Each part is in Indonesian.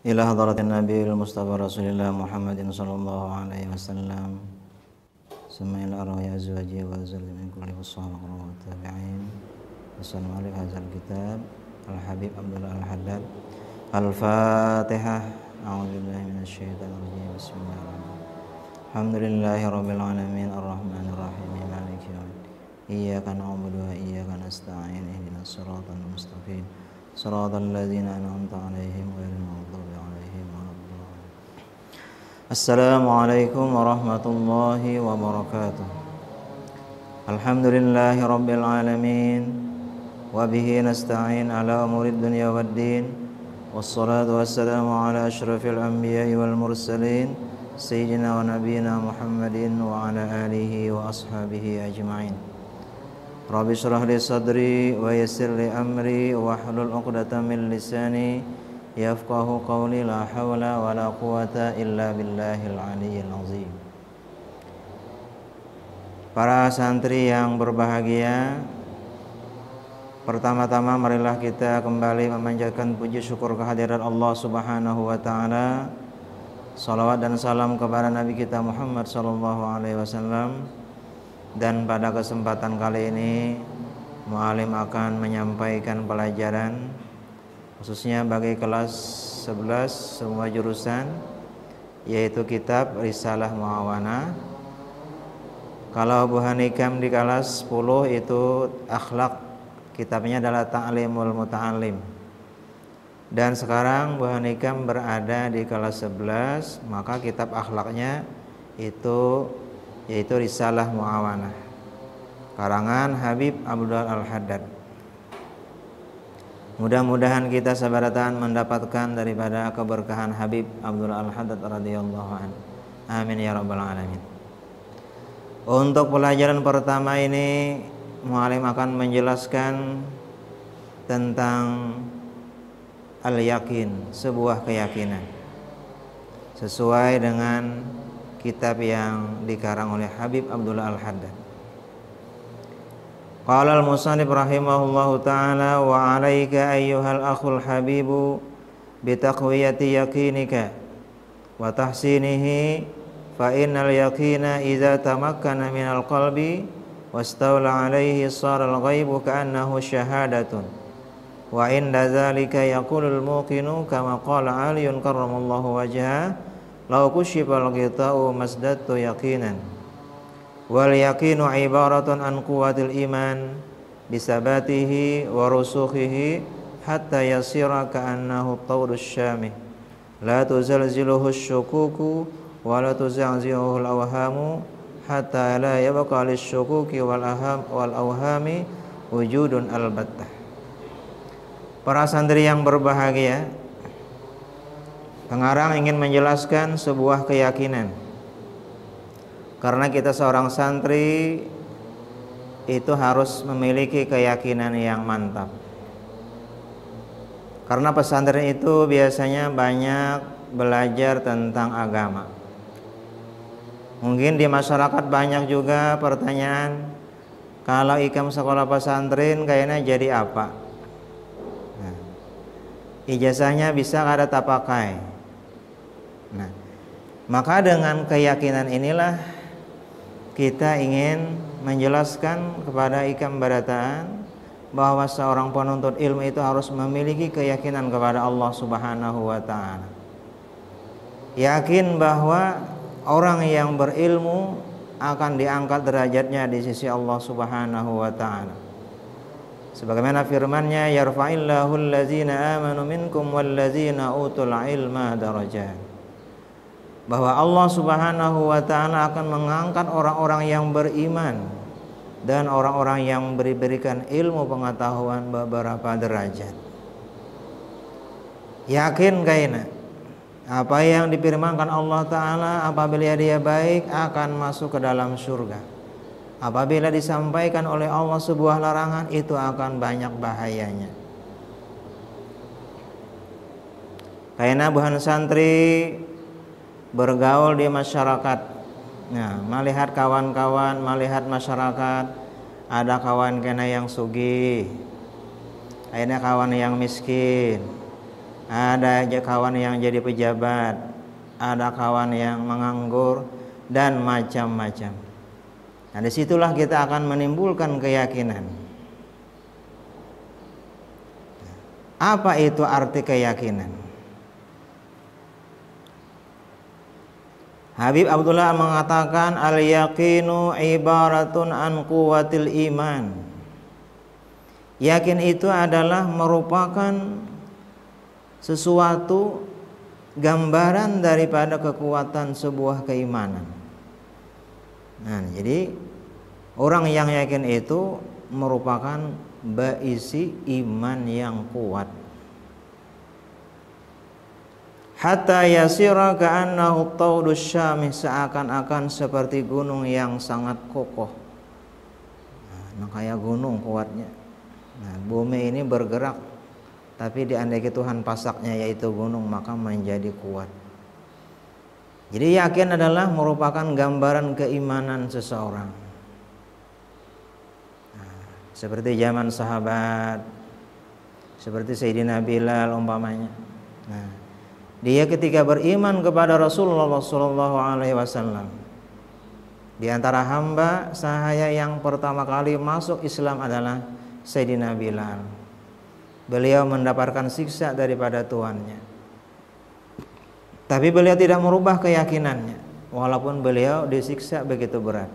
إلى حضرة النبي المصطفى رسول الله محمد صلى الله عليه وسلم ثم إلى أرواح أزواجه وذريته من كل الصحابة والتابعين وسلم على هذا الكتاب الحبيب عبد الله الحداد. الفاتحة. أعوذ بالله من الشيطان الرجيم. بسم الله الرحمن الرحيم. الحمد لله رب العالمين الرحمن الرحيم مالك يوم الدين إياك نعبد وإياك نستعين اهدنا الصراط المستقيم صراط الذين أنعمت عليهم غير المغضوب عليهم ولا الضالين. السلام عليكم ورحمة الله وبركاته. الحمد لله رب العالمين وبه نستعين على أمور الدنيا والدين والصلاة والسلام على أشرف الأنبياء والمرسلين سيدنا ونبينا محمد وعلى آله وأصحابه أجمعين. Rabbi syrah li sadri wa yassir li amri wahlul 'uqdatam min lisani yafqahu qawli. La hawla wa la quwata illa billahil aliyyil azim. Para santri yang berbahagia, pertama-tama marilah kita kembali memanjatkan puji syukur kehadirat Allah Subhanahu wa taala. Salawat dan salam kepada Nabi kita Muhammad sallallahu alaihi wasallam. Dan pada kesempatan kali ini mu'alim akan menyampaikan pelajaran khususnya bagi kelas 11 semua jurusan, yaitu kitab Risalah Mu'awanah. Kalau Bu Hanikam di kelas 10 itu akhlak, kitabnya adalah Ta'limul Muta'allim. Dan sekarang Bu Hanikam berada di kelas 11, maka kitab akhlaknya itu yaitu Risalah Mu'awanah karangan Habib Abdullah Al-Haddad. Mudah-mudahan kita sabaratan mendapatkan daripada keberkahan Habib Abdullah Al-Haddad radhiyallahu anhu. Amin ya rabbal alamin. Untuk pelajaran pertama ini mu'alim akan menjelaskan tentang al-yakin, sebuah keyakinan sesuai dengan kitab yang dikarang oleh Habib Abdullah Al-Haddad. Qala al-musannif rahimahullahu ta'ala wa 'alaika ayyuhal akhul habibu bi taqwiyati yaqinika wa tahsinihi fa innal yaqina idza tamakkana minal qalbi wastawla 'alaihi sara al-ghaibu ka'annahu syahadatun wa inda dzalika yaqulul muqinu kama qala 'aliyun karramallahu wajhahu lau kusyifal ghita'u masdadtu yaqinan wal yaqinu ibaratun an quwwatil iman bisabatihi wa rusukhihi hatta yasira ka'annahu tawrus syamih la tuzalziluhu syukuku wa la tuzanzihu al-awhamu hatta la yabqa lisyukuki wal awhami wujudun albattah. Para santri yang berbahagia, pengarang ingin menjelaskan sebuah keyakinan. Karena kita seorang santri itu harus memiliki keyakinan yang mantap. Karena pesantren itu biasanya banyak belajar tentang agama. Mungkin di masyarakat banyak juga pertanyaan, kalau ikam sekolah pesantren kayaknya jadi apa? Nah, ijazahnya bisa kada tak pakai. Nah, maka dengan keyakinan inilah kita ingin menjelaskan kepada ikam barataan bahwa seorang penuntut ilmu itu harus memiliki keyakinan kepada Allah Subhanahu wa ta'ala. Yakin bahwa orang yang berilmu akan diangkat derajatnya di sisi Allah Subhanahu wa ta'ala. Sebagaimana firman-Nya, yarfa'illahu allazina amanu minkum wallazina utul ilma darajat. Bahwa Allah Subhanahu wa ta'ala akan mengangkat orang-orang yang beriman dan orang-orang yang diberikan ilmu pengetahuan beberapa derajat. Yakin kaina apa yang difirmankan Allah ta'ala, apabila dia baik akan masuk ke dalam surga. Apabila disampaikan oleh Allah sebuah larangan, itu akan banyak bahayanya. Kaina buhan santri bergaul di masyarakat, nah, melihat kawan-kawan, melihat masyarakat, ada kawan kena yang sugih, ada kawan yang miskin, ada aja kawan yang jadi pejabat, ada kawan yang menganggur, dan macam-macam. Nah, disitulah kita akan menimbulkan keyakinan. Apa itu arti keyakinan? Habib Abdullah mengatakan al-yaqinu ibaratun an quwwatil iman. Yakin itu adalah merupakan sesuatu gambaran daripada kekuatan sebuah keimanan. Nah, jadi orang yang yakin itu merupakan baisi iman yang kuat. Hatta yasira ka'annahu taudus syamih, seakan-akan seperti gunung yang sangat kokoh. Nah, kayak gunung kuatnya. Nah, bumi ini bergerak, tapi diandai Tuhan pasaknya yaitu gunung, maka menjadi kuat. Jadi yakin adalah merupakan gambaran keimanan seseorang. Nah, seperti zaman sahabat, seperti Sayyidina Bilal umpamanya. Nah, dia ketika beriman kepada Rasulullah SAW, di antara hamba sahaya yang pertama kali masuk Islam adalah Sayyidina Bilal. Beliau mendapatkan siksa daripada tuannya, tapi beliau tidak merubah keyakinannya, walaupun beliau disiksa begitu berat.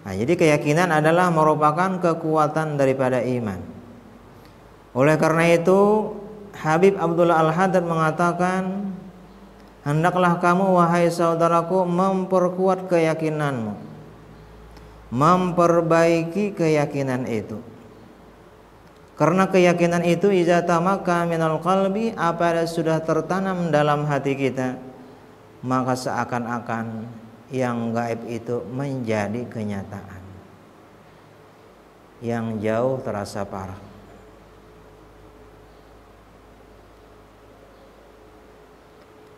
Nah, jadi keyakinan adalah merupakan kekuatan daripada iman. Oleh karena itu, Habib Abdullah Al-Haddad mengatakan, hendaklah kamu wahai saudaraku memperkuat keyakinanmu, memperbaiki keyakinan itu. Karena keyakinan itu iza tamaka minal qalbi, apabila sudah tertanam dalam hati kita, maka seakan-akan yang gaib itu menjadi kenyataan, yang jauh terasa parah.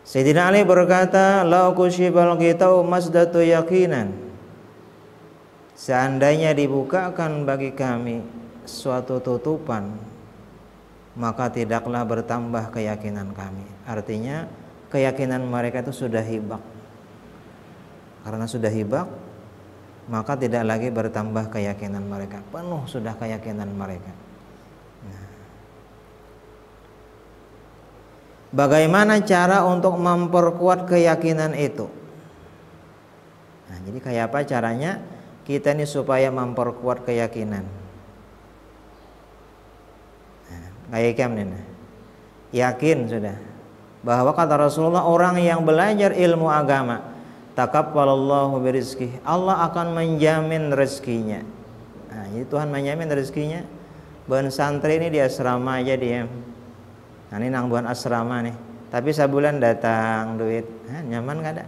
Sayyidina Ali berkata, "Lau kusyibal ghitau masdatu yaqinan." Seandainya dibukakan bagi kami suatu tutupan, maka tidaklah bertambah keyakinan kami. Artinya keyakinan mereka itu sudah hibak. Karena sudah hibak, maka tidak lagi bertambah keyakinan mereka. Penuh sudah keyakinan mereka. Nah, bagaimana cara untuk memperkuat keyakinan itu? Nah, jadi kayak apa caranya kita ini supaya memperkuat keyakinan? Nah, kayak Ikem nih, yakin sudah bahwa kata Rasulullah, orang yang belajar ilmu agama, takabbalallahu birizqih, Allah akan menjamin rezekinya. Nah, jadi Tuhan menjamin rezekinya. Buan santri ini di asrama aja dia. Nah, ini nang buan asrama nih. Tapi sebulan datang duit. Nah, nyaman gak ada.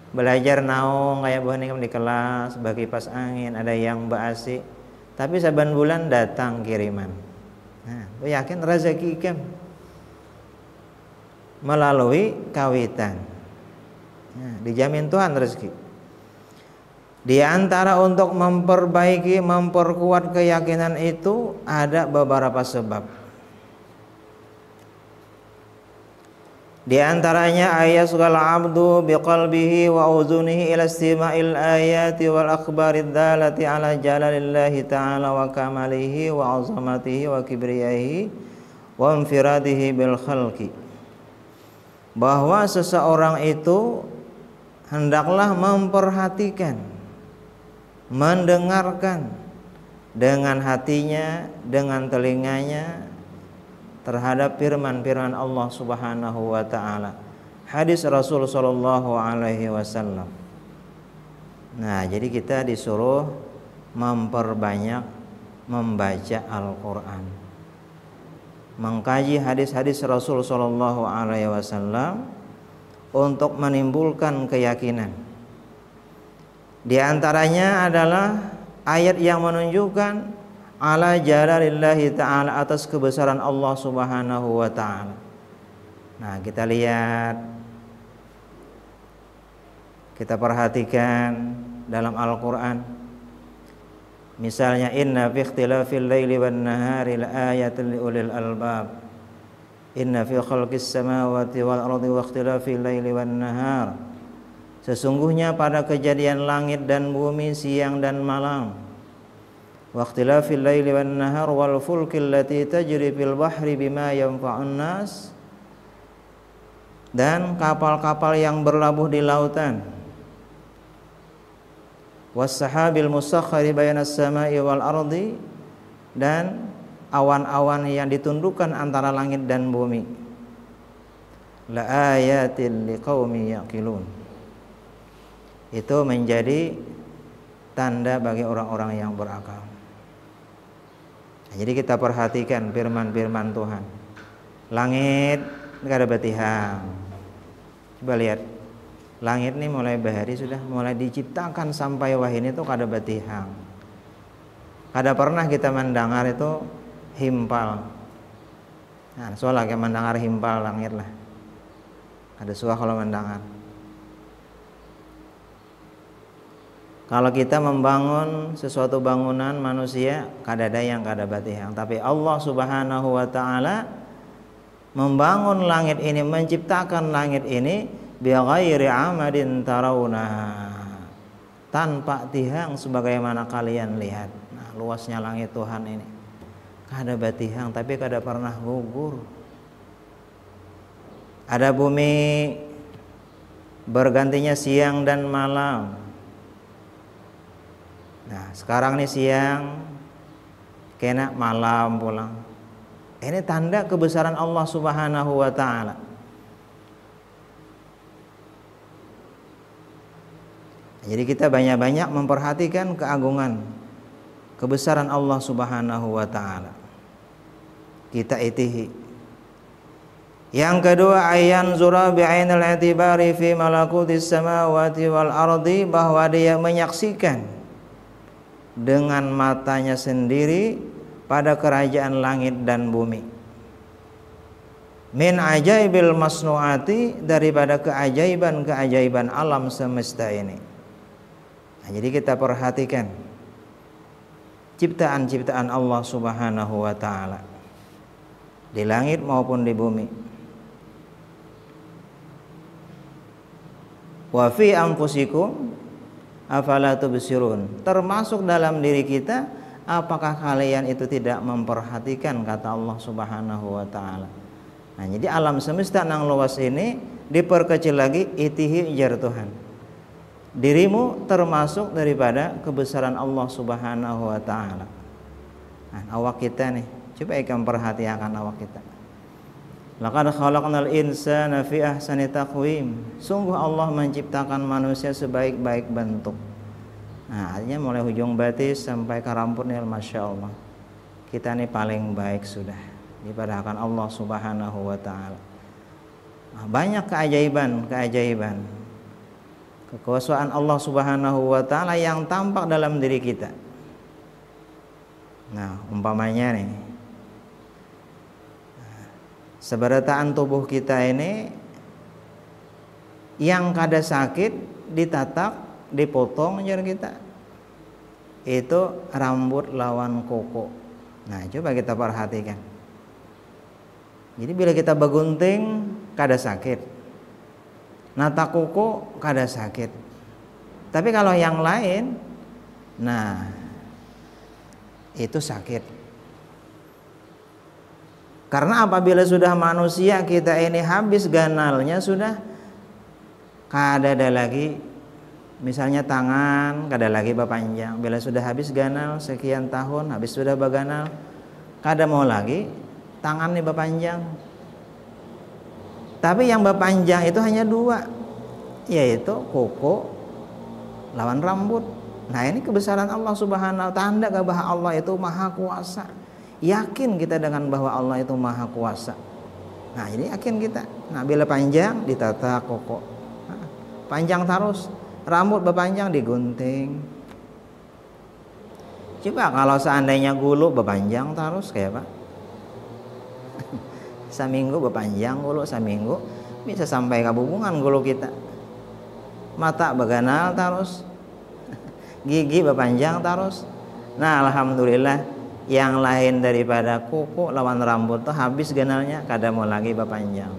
Belajar naung kayak buan ini di kelas, bagi pas angin, ada yang baasi. Tapi saban bulan datang kiriman. Nah, gue yakin rezeki ikem melalui kawitan. Nah, dijamin Tuhan rezeki. Di antara untuk memperbaiki, memperkuat keyakinan itu ada beberapa sebab. Di antaranya ayasghal 'abdu biqalbihi wa uzunihi ila istima'il ayati wal akhbarid dalati ala jalalillahi ta'ala wa kamalihi wa 'azamatihi wa kibriyahi wa infiradihi bil khalqi. Bahwa seseorang itu hendaklah memperhatikan, mendengarkan dengan hatinya, dengan telinganya terhadap firman-firman Allah Subhanahu wa taala, hadis Rasul sallallahu alaihi wasallam. Nah, jadi kita disuruh memperbanyak membaca Al-Qur'an, mengkaji hadis-hadis Rasul sallallahu alaihi wasallam untuk menimbulkan keyakinan. Di antaranya adalah ayat yang menunjukkan ala jalalillahi ta'ala, atas kebesaran Allah Subhanahu wa ta'ala. Nah, kita lihat, kita perhatikan dalam Al-Quran, Misalnya inna fi ikhtilafil laili wan nahari laayatin liulil albab. Inna fi khalqis samawati wal ardi wa ikhtilafil laili wan nahar. Sesungguhnya pada kejadian langit dan bumi, siang dan malam. Wa ikhtilafil laili wan nahar wal fulkil lati tajri fil bahri bima yanfa'un nas. Dan kapal-kapal yang berlabuh di lautan. Was-sahabil musakhkhari bainas sama'i wal ardi, dan awan-awan yang ditundukkan antara langit dan bumi. La ayatin liqaumi yaqilun. Itu menjadi tanda bagi orang-orang yang berakal. Nah, jadi kita perhatikan firman-firman Tuhan. Langit enggak ada batihang. Coba lihat. Langit ini mulai bahari sudah mulai diciptakan sampai wahini itu kada batihang. Kada pernah kita mendengar itu himpal. Nah, soalnya kayak mendengar himpal langit lah. Ada suara kalau mendengar. Kalau kita membangun sesuatu bangunan manusia, kada ada yang kada batihang. Tapi Allah Subhanahu wa taala membangun langit ini, menciptakan langit ini bighairi amadin tarawna, tanpa tihang sebagaimana kalian lihat. Nah, luasnya langit Tuhan ini. Kada batihang tapi kada pernah gugur. Ada bumi bergantinya siang dan malam. Nah, sekarang nih siang kena malam pulang. Ini tanda kebesaran Allah Subhanahu wa taala. Jadi kita banyak-banyak memperhatikan keagungan, kebesaran Allah Subhanahu wa taala. Kita itihi. Yang kedua, ayan zura bi'ainil i'tibari fi malakutis samawati wal ardi, bahwa dia menyaksikan dengan matanya sendiri pada kerajaan langit dan bumi. Min ajaibil masnuati, daripada keajaiban-keajaiban alam semesta ini. Nah, jadi kita perhatikan ciptaan-ciptaan Allah Subhanahu wa taala di langit maupun di bumi. Wa fi anfusikum afala tubsirun, termasuk dalam diri kita, apakah kalian itu tidak memperhatikan, kata Allah Subhanahu wa taala. Nah, jadi alam semesta nang luas ini diperkecil lagi, itihi jar Tuhan. Dirimu termasuk daripada kebesaran Allah Subhanahu wa taala. Nah, awak kita nih, coba ikan perhatikan awak kita. Laqad khalaqnal insana fi ahsani taqwim. Sungguh Allah menciptakan manusia sebaik-baik bentuk. Nah, artinya mulai ujung batis sampai ke rambutnya, masya Allah. Kita nih paling baik sudah dipadahkan Allah Subhanahu wa taala. Nah, banyak keajaiban. Kekuasaan Allah Subhanahu wa taala yang tampak dalam diri kita. Nah, umpamanya nih, seberataan tubuh kita ini yang kada sakit ditatak, dipotong jar kita. Itu rambut lawan kuku. Nah, coba kita perhatikan. Jadi bila kita begunting kada sakit. Nata kuku kada sakit. Tapi kalau yang lain, nah itu sakit. Karena apabila sudah manusia kita ini habis ganalnya, sudah kada ada lagi. Misalnya tangan kada lagi berpanjang. Bila sudah habis ganal sekian tahun, habis sudah berganal, kada mau lagi tangan ini berpanjang. Tapi yang berpanjang itu hanya dua, yaitu kuku lawan rambut. Nah, ini kebesaran Allah Subhanahu wa taala, tanda bahwa Allah itu maha kuasa. Yakin kita dengan bahwa Allah itu maha kuasa. Nah, ini yakin kita. Nah, bila panjang ditata kuku. Nah, panjang terus, rambut berpanjang digunting. Coba kalau seandainya gulu berpanjang terus kayak apa? Seminggu berpanjang gulu, seminggu bisa sampai ke hubungan gulu kita. Mata berganal terus, gigi berpanjang terus. Nah alhamdulillah yang lain daripada kuku lawan rambut tuh habis ganalnya, kada mau lagi berpanjang.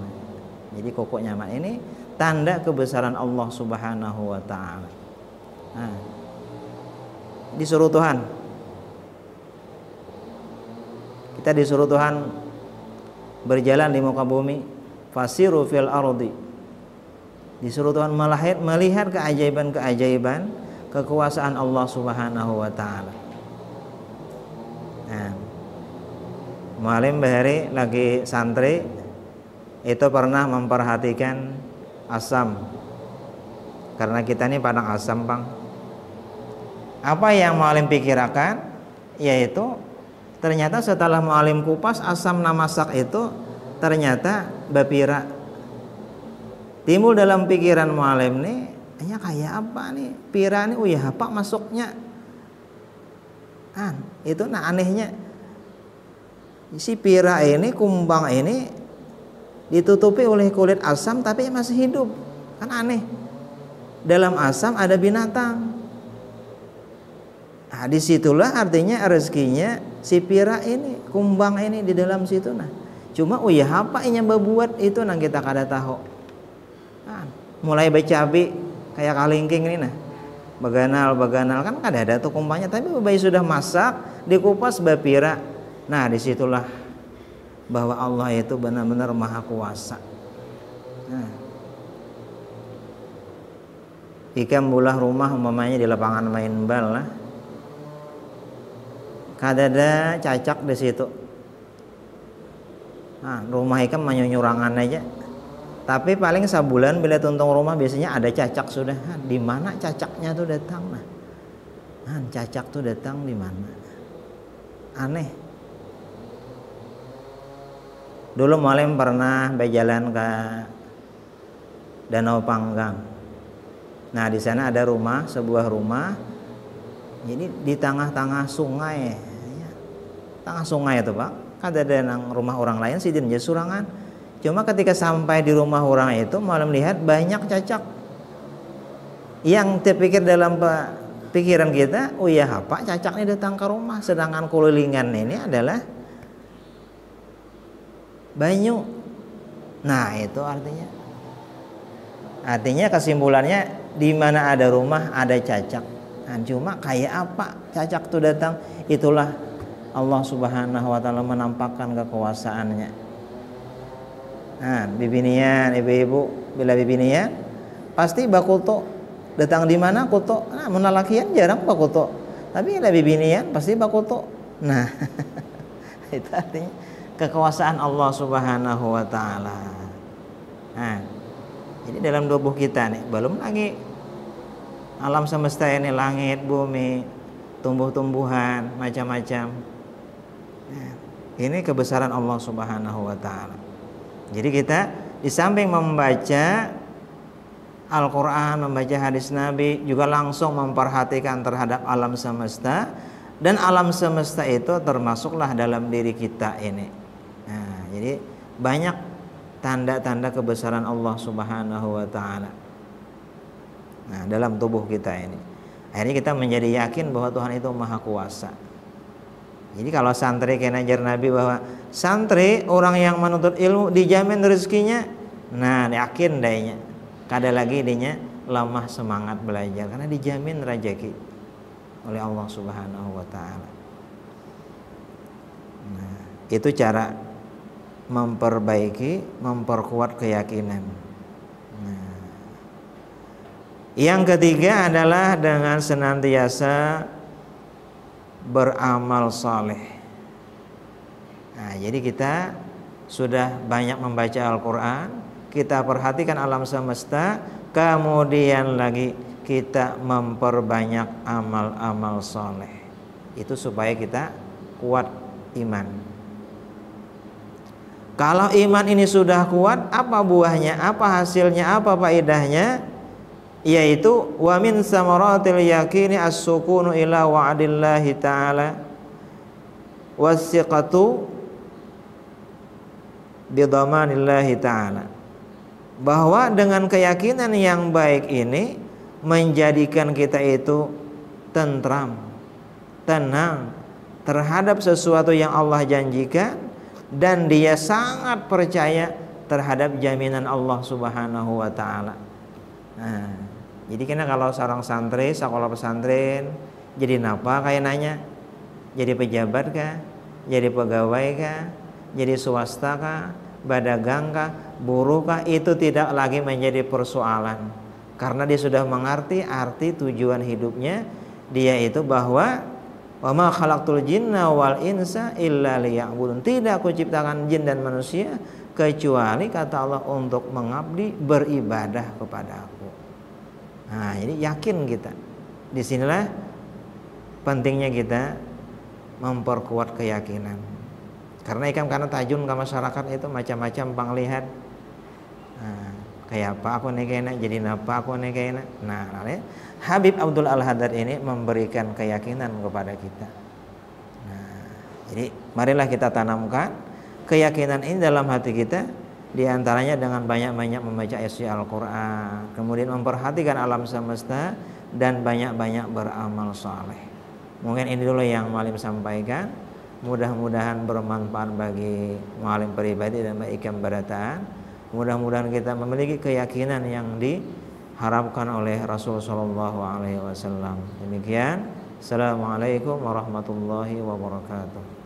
Jadi kuku nyaman ini tanda kebesaran Allah Subhanahu wa taala. Nah, disuruh Tuhan. Kita disuruh Tuhan berjalan di muka bumi, fasiru fil ardi. Disuruh Tuhan melihat keajaiban-keajaiban kekuasaan Allah Subhanahu wa taala. Nah, Mualim Bahari lagi santri itu pernah memperhatikan asam. Karena kita ini padang asam, Bang. Apa yang Mualim pikirkan yaitu ternyata setelah Mualim kupas asam namasak itu ternyata bapira. Timbul dalam pikiran Mualim nih, kayak apa nih? Pira nih, apa masuknya? Itu anehnya. Si pira ini, kumbang ini ditutupi oleh kulit asam tapi masih hidup. Kan aneh. Dalam asam ada binatang. Disitulah artinya rezekinya si pira ini, kumbang ini di dalam situ. Nah, cuma apa yang berbuat itu nang kita kada tahu. Mulai bercabai kayak kalingking ini nah. Baganal kan kada ada tuh kumbangnya, tapi bayi sudah masak, dikupas bapira. Nah, disitulah bahwa Allah itu benar-benar maha kuasa. Nah, ikam bulah rumah umpamanya di lapangan main bal lah. Kada ada cacak di situ. Nah, rumah ikam menyurangan aja. Tapi paling sebulan bila tuntung rumah biasanya ada cacak sudah. Di mana cacaknya tuh datang? Nah, cacak tuh datang di mana? Aneh. Dulu Mualim pernah berjalan ke Danau Panggang. Nah, di sana ada sebuah rumah. Jadi di tengah-tengah sungai. Tengah sungai itu, Pak. Kada ada rumah orang lain sih dia surangan. Cuma ketika sampai di rumah orang itu malah melihat banyak cacak. Yang terpikir dalam pikiran kita, apa cacak ini datang ke rumah, sedangkan kelilingan ini adalah banyu. Nah, itu artinya kesimpulannya di mana ada rumah ada cacak. Nah, cuma kayak apa cacak itu datang? Itulah Allah Subhanahu wa taala menampakkan kekuasaannya. Nah, bibinian, ibu-ibu bila bibinian pasti bakuto datang di mana kuto. Nah, menalakian jarang bakuto. Tapi bila bibinian pasti bakuto. Nah, itu artinya kekuasaan Allah Subhanahu wa taala. Nah, jadi dalam tubuh kita nih, belum lagi alam semesta ini, langit, bumi, tumbuh-tumbuhan, macam-macam. Nah, ini kebesaran Allah Subhanahu wa taala. Jadi kita di samping membaca Al-Quran, membaca hadis Nabi, juga langsung memperhatikan terhadap alam semesta. Dan alam semesta itu termasuklah dalam diri kita ini. Nah, jadi banyak tanda-tanda kebesaran Allah Subhanahu wa ta'ala. Nah, dalam tubuh kita ini. Akhirnya kita menjadi yakin bahwa Tuhan itu maha kuasa. Jadi kalau santri kena ajar Nabi bahwa santri orang yang menuntut ilmu dijamin rezekinya, nah yakin dayanya. Kada lagi dinya lemah semangat belajar karena dijamin rezeki oleh Allah Subhanahu wa taala. Nah, itu cara memperkuat keyakinan. Nah, yang ketiga adalah dengan senantiasa beramal saleh. Nah, jadi kita sudah banyak membaca Al-Quran, kita perhatikan alam semesta, kemudian lagi kita memperbanyak amal-amal saleh. Itu supaya kita kuat iman. Kalau iman ini sudah kuat, apa buahnya, apa hasilnya, apa faedahnya? Yaitu wa min samaratil yaqini as-sukunu ila wa'dillahi ta'ala was-siqatu bidhamanillahi ta'ala. Bahwa dengan keyakinan yang baik ini menjadikan kita itu tentram, tenang terhadap sesuatu yang Allah janjikan, dan dia sangat percaya terhadap jaminan Allah Subhanahu wa taala. Nah, jadi kena kalau seorang santri sekolah pesantren jadi napa kayak nanya? Jadi pejabat kah? Jadi pegawai kah? Jadi swasta kah? Pedagang kah? Buruh kah? Itu tidak lagi menjadi persoalan, karena dia sudah mengerti arti tujuan hidupnya dia itu bahwa wa ma khalaqtul jinna wal insa illa liya'budun. Tidak aku ciptakan jin dan manusia kecuali kata Allah untuk mengabdi, beribadah kepada aku. Nah, jadi yakin kita. Disinilah pentingnya kita memperkuat keyakinan. Karena karena tajun ke masyarakat itu macam-macam panglihat. Nah, kayak apa aku nekena, jadi napa aku nekena. Nah, Habib Abdul Al-Haddad ini memberikan keyakinan kepada kita. Nah, jadi marilah kita tanamkan keyakinan ini dalam hati kita, diantaranya dengan banyak-banyak membaca isi Al-Quran, kemudian memperhatikan alam semesta, dan banyak-banyak beramal saleh. Mungkin ini dulu yang Mu'alim sampaikan. Mudah-mudahan bermanfaat bagi Mu'alim pribadi dan bagi keberatan. Mudah-mudahan kita memiliki keyakinan yang diharapkan oleh Rasulullah SAW. Demikian. Assalamualaikum warahmatullahi wabarakatuh.